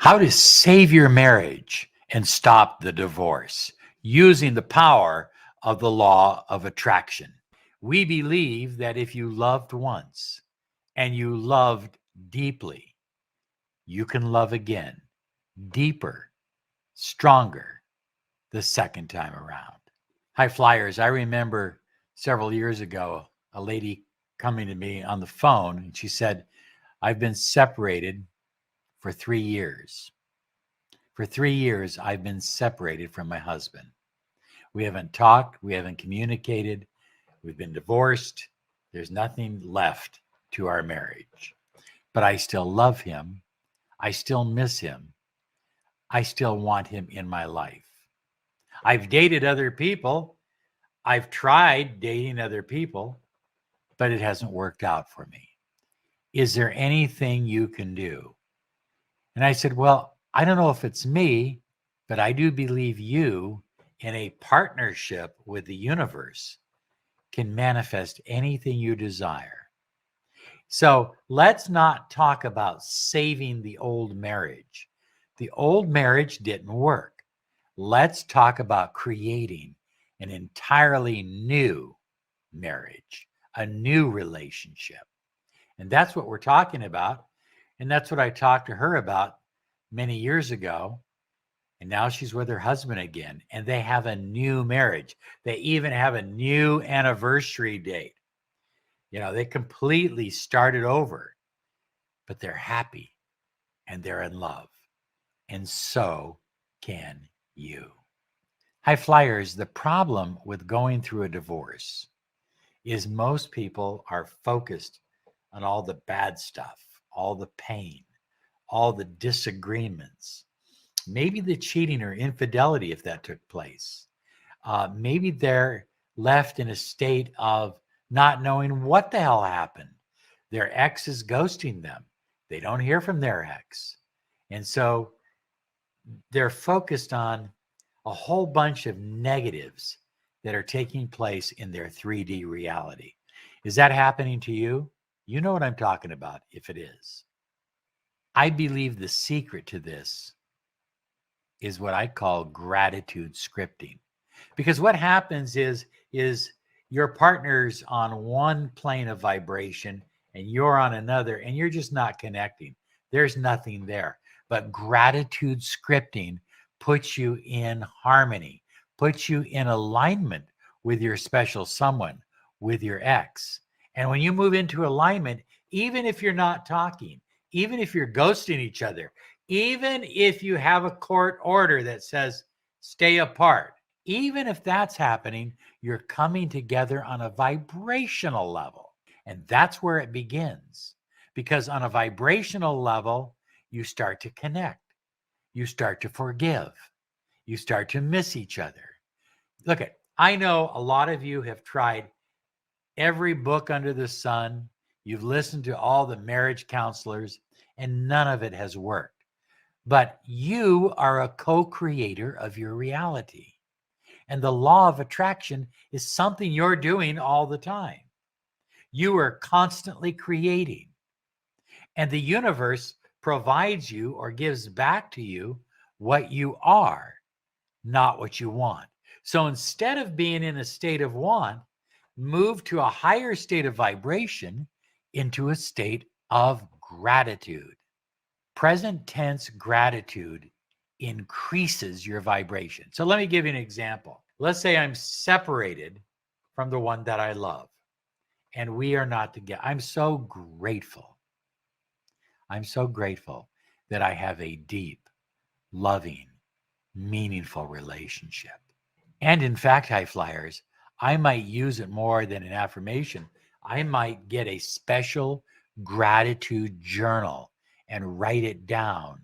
How to save your marriage and stop the divorce using the power of the law of attraction. We believe that if you loved once and you loved deeply, you can love again, deeper, stronger, the second time around. High flyers, I remember several years ago, a lady coming to me on the phone, and she said, I've been separated for 3 years. For 3 years, I've been separated from my husband. We haven't talked. We haven't communicated. We've been divorced. There's nothing left to our marriage. But I still love him. I still miss him. I still want him in my life. I've dated other people. I've tried dating other people, but it hasn't worked out for me. Is there anything you can do? And I said, well, I don't know if it's me, but I do believe you, in a partnership with the universe, can manifest anything you desire. So let's not talk about saving the old marriage. The old marriage didn't work. Let's talk about creating an entirely new marriage, a new relationship. And that's what we're talking about. And that's what I talked to her about many years ago. And now she's with her husband again. And they have a new marriage. They even have a new anniversary date. You know, they completely started over, but they're happy and they're in love. And so can you. High flyers, the problem with going through a divorce is most people are focused on all the bad stuff, all the pain, all the disagreements, maybe the cheating or infidelity if that took place. Maybe they're left in a state of not knowing what the hell happened. Their ex is ghosting them. They don't hear from their ex. And so they're focused on a whole bunch of negatives that are taking place in their 3D reality. Is that happening to you? You know what I'm talking about if it is. I believe the secret to this is what I call gratitude scripting. Because what happens is your partner's on one plane of vibration and you're on another, and you're just not connecting. There's nothing there. But gratitude scripting puts you in harmony, puts you in alignment with your special someone, with your ex. And when you move into alignment, even if you're not talking, even if you're ghosting each other, even if you have a court order that says stay apart, even if that's happening, you're coming together on a vibrational level. And that's where it begins. Because on a vibrational level, you start to connect. You start to forgive. You start to miss each other. Look, I know a lot of you have tried every book under the sun. You've listened to all the marriage counselors, and none of it has worked. But you are a co-creator of your reality. And the law of attraction is something you're doing all the time. You are constantly creating. And the universe provides you or gives back to you what you are, not what you want. So instead of being in a state of want, move to a higher state of vibration into a state of gratitude. Present tense gratitude increases your vibration. So let me give you an example. Let's say I'm separated from the one that I love and we are not together. I'm so grateful. I'm so grateful that I have a deep, loving, meaningful relationship. And in fact, high flyers, I might use it more than an affirmation. I might get a special gratitude journal and write it down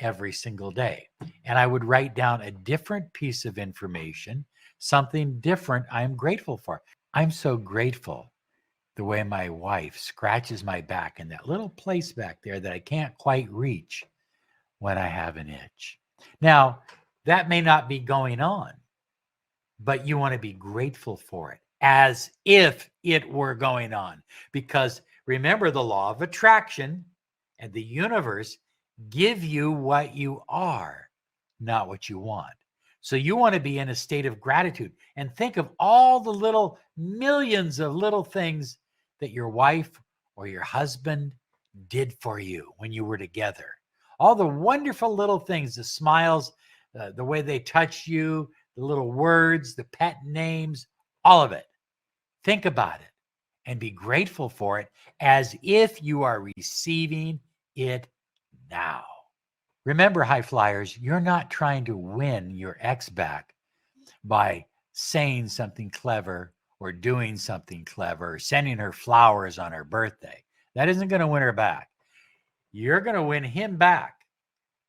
every single day. And I would write down a different piece of information, something different I'm grateful for. I'm so grateful the way my wife scratches my back in that little place back there that I can't quite reach when I have an itch. Now, that may not be going on, but you want to be grateful for it as if it were going on. Because remember the law of attraction, and the universe give you what you are, not what you want. So you want to be in a state of gratitude and think of all the little millions of little things that your wife or your husband did for you when you were together. All the wonderful little things, the smiles, the way they touched you, the little words, the pet names, all of it. Think about it and be grateful for it as if you are receiving it now. Remember, high flyers, you're not trying to win your ex back by saying something clever or doing something clever or sending her flowers on her birthday. That isn't going to win her back. You're going to win him back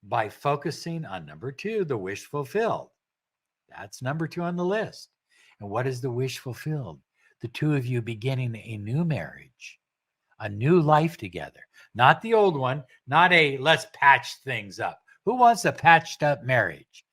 by focusing on number 2, the wish fulfilled. That's number 2 on the list. And what is the wish fulfilled? The two of you beginning a new marriage, a new life together, not the old one, not a let's patch things up. Who wants a patched up marriage?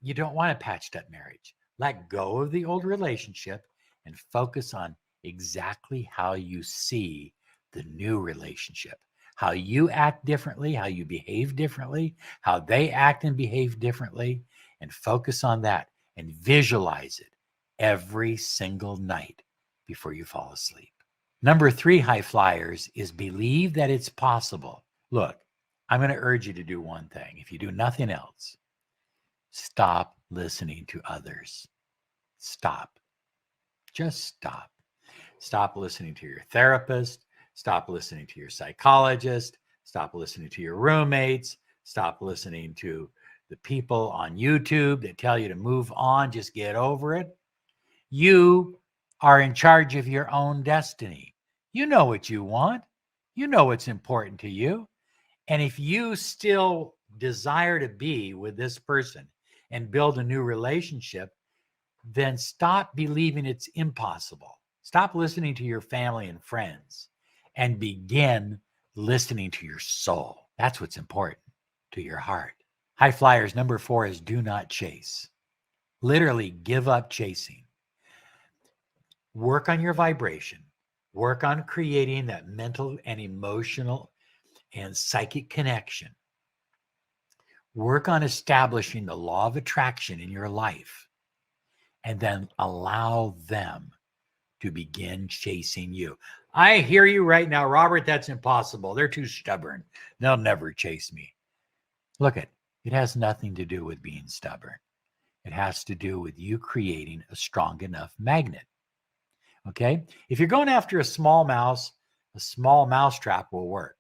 You don't want a patched up marriage. Let go of the old relationship and focus on exactly how you see the new relationship, how you act differently, how you behave differently, how they act and behave differently, and focus on that and visualize it every single night before you fall asleep. Number 3, high flyers, is believe that it's possible. Look, I'm going to urge you to do one thing. If you do nothing else, stop listening to others. Stop. Just stop. Stop listening to your therapist. Stop listening to your psychologist. Stop listening to your roommates. Stop listening to the people on YouTube that tell you to move on, just get over it. You are in charge of your own destiny. You know what you want. You know what's important to you. And if you still desire to be with this person and build a new relationship, then stop believing it's impossible. Stop listening to your family and friends and begin listening to your soul. That's what's important, to your heart. High flyers, number 4 is do not chase. Literally give up chasing. Work on your vibration. Work on creating that mental and emotional and psychic connection. Work on establishing the law of attraction in your life, and then allow them to begin chasing you. I hear you right now, Robert, that's impossible. They're too stubborn. They'll never chase me. Look, it has nothing to do with being stubborn. It has to do with you creating a strong enough magnet. Okay? If you're going after a small mousetrap will work.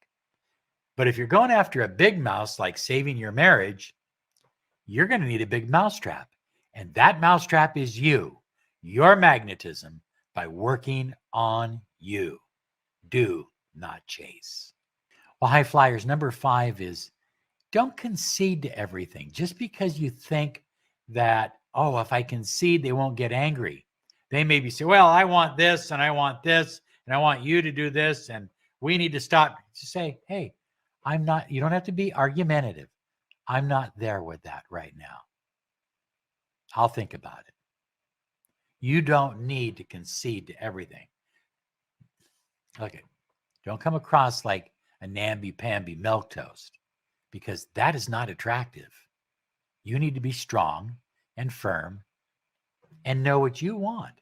But if you're going after a big mouse, like saving your marriage, you're going to need a big mousetrap. And that mousetrap is you, your magnetism, by working on you. Do not chase. Well, high flyers, number 5 is don't concede to everything. Just because you think that, oh, if I concede, they won't get angry. They maybe say, well, I want this and I want this and I want you to do this and we need to stop. Just say, hey, you don't have to be argumentative. I'm not there with that right now. I'll think about it. You don't need to concede to everything. Okay. Don't come across like a namby-pamby milquetoast, because that is not attractive. You need to be strong and firm and know what you want.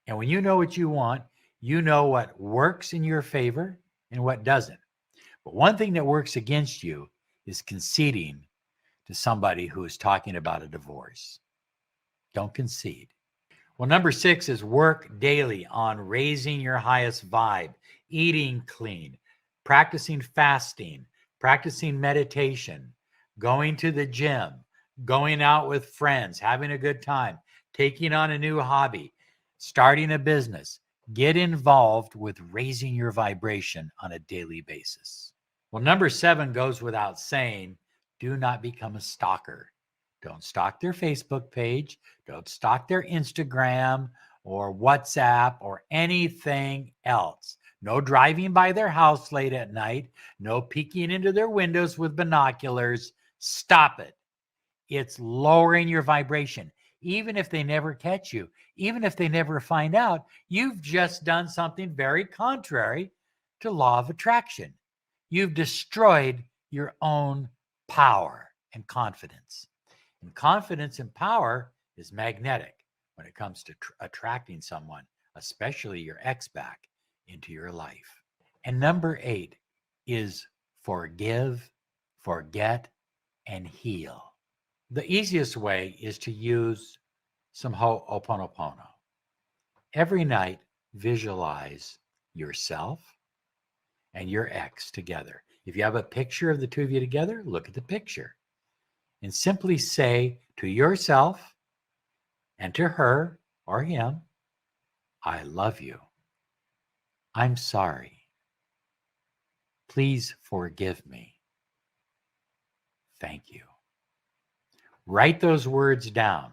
And when you know what you want, you know what works in your favor and what doesn't. But one thing that works against you is conceding to somebody who is talking about a divorce. Don't concede. Well, number 6 is work daily on raising your highest vibe, eating clean, practicing fasting, practicing meditation, going to the gym, going out with friends, having a good time, taking on a new hobby, starting a business. Get involved with raising your vibration on a daily basis. Well, number 7 goes without saying, do not become a stalker. Don't stalk their Facebook page. Don't stalk their Instagram or WhatsApp or anything else. No driving by their house late at night. No peeking into their windows with binoculars. Stop it. It's lowering your vibration. Even if they never catch you, even if they never find out, you've just done something very contrary to law of attraction. You've destroyed your own power and confidence. And confidence and power is magnetic when it comes to attracting someone, especially your ex, back into your life. And number 8 is forgive, forget, and heal. The easiest way is to use some ho'oponopono. Every night, visualize yourself and your ex together. If you have a picture of the two of you together, look at the picture and simply say to yourself and to her or him, I love you. I'm sorry. Please forgive me. Thank you. Write those words down.